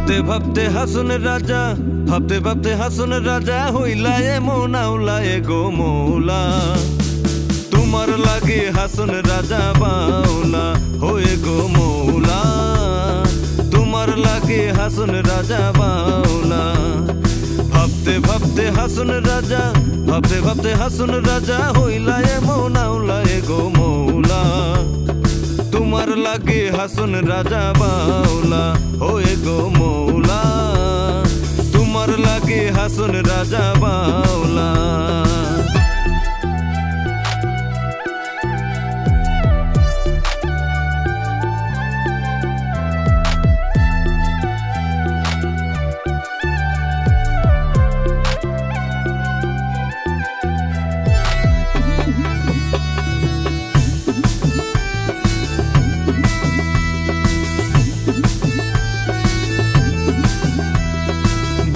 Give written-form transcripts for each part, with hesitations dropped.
ভাবতে ভাবতে হাসুন রাজা, ভাবতে ভাবতে হাসুন রাজা হইলা এ মৌলা এ গো মৌলা। তোমার লাগে হাসুন রাজা বাউলা হয়ে গো মৌলা, তোমার লাগে হাসুন রাজা বাউলা। ভাবতে ভাবতে হাসুন রাজা, ভাবতে ভাবতে হাসুন রাজা হইলা এ মৌলা এ গো মৌলা। তোমার লাগে হাসুন রাজা বাউলা হয়ে গো মৌলা, তোমার লাগে হাসুন রাজা বাউলা।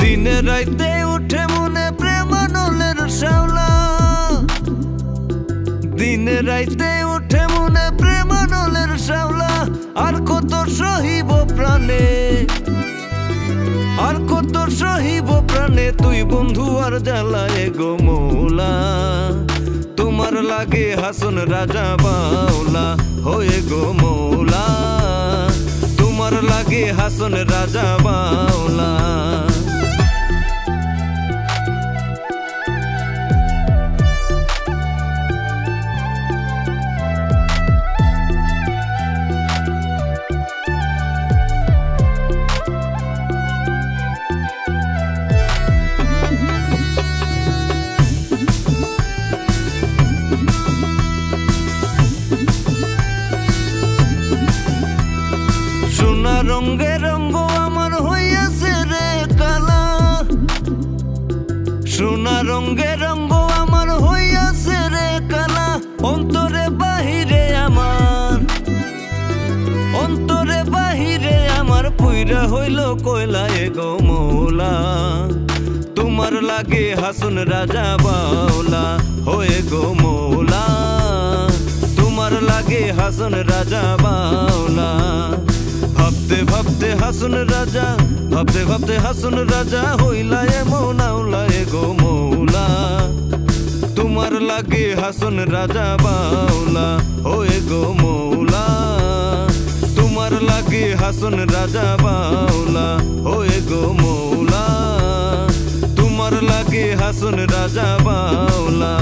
দিনে রাইতে উঠে মনে প্রেমানলের শ্যাওলা, দিনে রাইতে উঠে মনে প্রেমানলের শ্যাওলা। আর কত সহিব প্রাণে, আর কত সহিব প্রাণে তুই বন্ধু আর জ্বালায় গো মৌলা। তোমার লাগে হাসুন রাজা বাউলা হয়ে গো মৌলা, তোমার লাগে হাসুন রাজা বাউলা। সোনা রঙে রঙ্গ আমার হইয়াছে রে কালা, সোনা রঙে রঙ্গ আমার হইয়াছে রে কালা। অন্তরে বাহিরে আমার, অন্তরে বাহিরে আমার পুইরা হইল কয়লা এ গো মৌলা। তোমার লাগে হাসুন রাজা বাউলা হয়ে গো মৌলা, তোমার লাগে হাসুন রাজা বাউলা। ভাবতে ভাবতে হাসুন রাজা, ভাবতে ভাবতে হাসুন রাজা হইলা এ মৌলা এ গো মৌলা। তোমার লাগে হাসুন রাজা বাউলা হয়ে গো মৌলা, তোমার লাগে হাসুন রাজা বাউলা হয়ে গো মৌলা, তোমার লাগে হাসুন রাজা বাউলা।